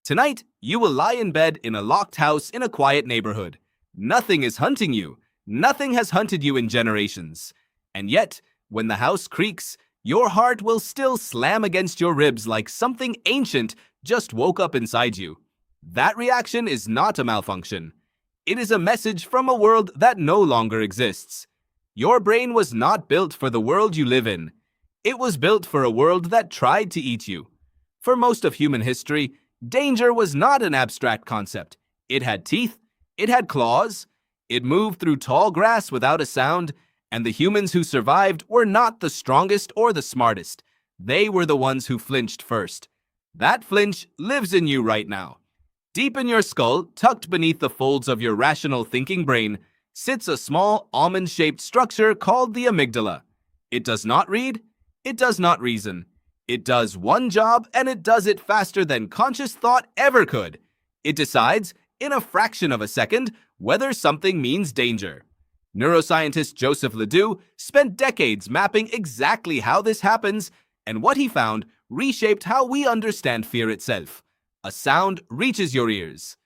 Tonight, you will lie in bed in a locked house in a quiet neighborhood. Nothing is hunting you. Nothing has hunted you in generations. And yet, when the house creaks, your heart will still slam against your ribs like something ancient just woke up inside you. That reaction is not a malfunction. It is a message from a world that no longer exists. Your brain was not built for the world you live in. It was built for a world that tried to eat you. For most of human history, danger was not an abstract concept. It had teeth, it had claws, it moved through tall grass without a sound, and the humans who survived were not the strongest or the smartest. They were the ones who flinched first. That flinch lives in you right now. Deep in your skull, tucked beneath the folds of your rational thinking brain, sits a small almond-shaped structure called the amygdala. It does not read, it does not reason. It does one job, and it does it faster than conscious thought ever could. It decides, in a fraction of a second, whether something means danger. Neuroscientist Joseph Ledoux spent decades mapping exactly how this happens, and what he found reshaped how we understand fear itself. A sound reaches your ears.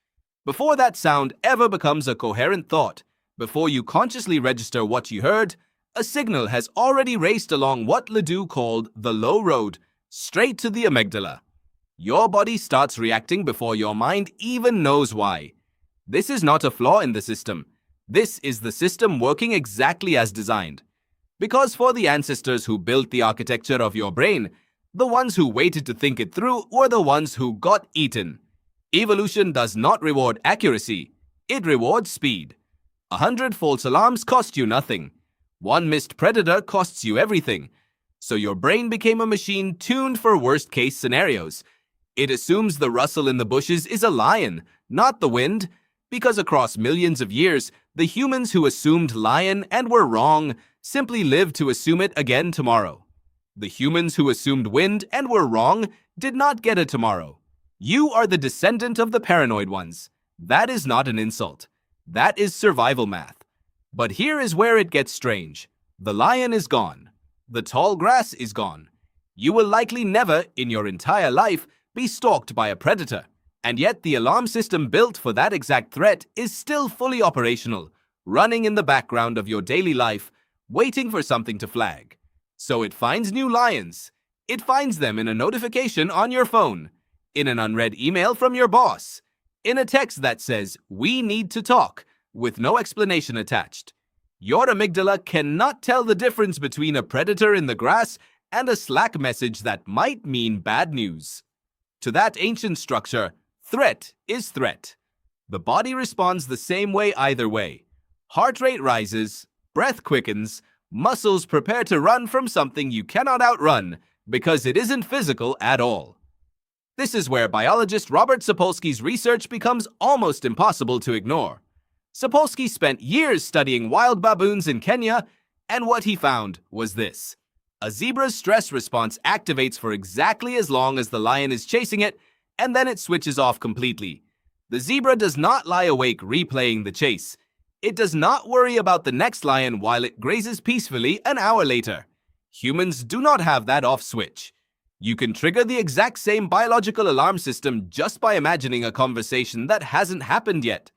Before that sound ever becomes a coherent thought, before you consciously register what you heard, a signal has already raced along what Ledoux called the low road, straight to the amygdala. Your body starts reacting before your mind even knows why. This is not a flaw in the system. This is the system working exactly as designed. Because for the ancestors who built the architecture of your brain, the ones who waited to think it through were the ones who got eaten. Evolution does not reward accuracy. It rewards speed. 100 false alarms cost you nothing. One missed predator costs you everything. So your brain became a machine tuned for worst-case scenarios. It assumes the rustle in the bushes is a lion, not the wind, because across millions of years, the humans who assumed lion and were wrong simply lived to assume it again tomorrow. The humans who assumed wind and were wrong did not get a tomorrow. You are the descendant of the paranoid ones. That is not an insult. That is survival math. But here is where it gets strange. The lion is gone. The tall grass is gone. You will likely never, in your entire life, be stalked by a predator. And yet the alarm system built for that exact threat is still fully operational, running in the background of your daily life, waiting for something to flag. So it finds new lions. It finds them in a notification on your phone, in an unread email from your boss, in a text that says, "We need to talk," with no explanation attached. Your amygdala cannot tell the difference between a predator in the grass and a Slack message that might mean bad news. To that ancient structure, threat is threat. The body responds the same way either way. Heart rate rises, breath quickens, muscles prepare to run from something you cannot outrun because it isn't physical at all. This is where biologist Robert Sapolsky's research becomes almost impossible to ignore. Sapolsky spent years studying wild baboons in Kenya, and what he found was this. A zebra's stress response activates for exactly as long as the lion is chasing it, and then it switches off completely. The zebra does not lie awake replaying the chase. It does not worry about the next lion while it grazes peacefully an hour later. Humans do not have that off switch. You can trigger the exact same biological alarm system just by imagining a conversation that hasn't happened yet.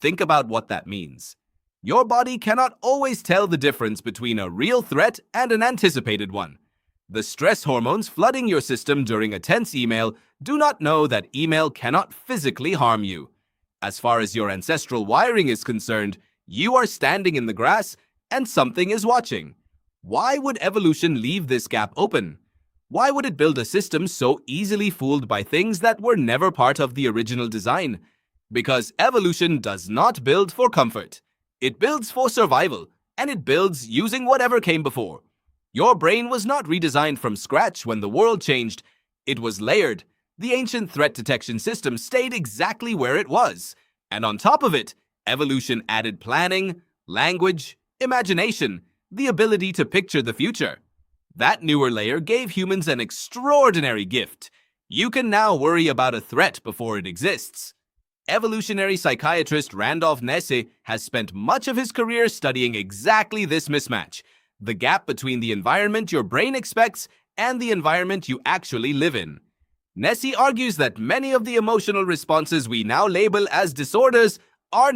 Think about what that means. Your body cannot always tell the difference between a real threat and an anticipated one. The stress hormones flooding your system during a tense email do not know that email cannot physically harm you. As far as your ancestral wiring is concerned, you are standing in the grass and something is watching. Why would evolution leave this gap open? Why would it build a system so easily fooled by things that were never part of the original design? Because evolution does not build for comfort. It builds for survival, and it builds using whatever came before. Your brain was not redesigned from scratch when the world changed. It was layered. The ancient threat detection system stayed exactly where it was. And on top of it, evolution added planning, language, imagination, the ability to picture the future. That newer layer gave humans an extraordinary gift. You can now worry about a threat before it exists. Evolutionary psychiatrist Randolph Nesse has spent much of his career studying exactly this mismatch, the gap between the environment your brain expects and the environment you actually live in. Nessie argues that many of the emotional responses we now label as disorders are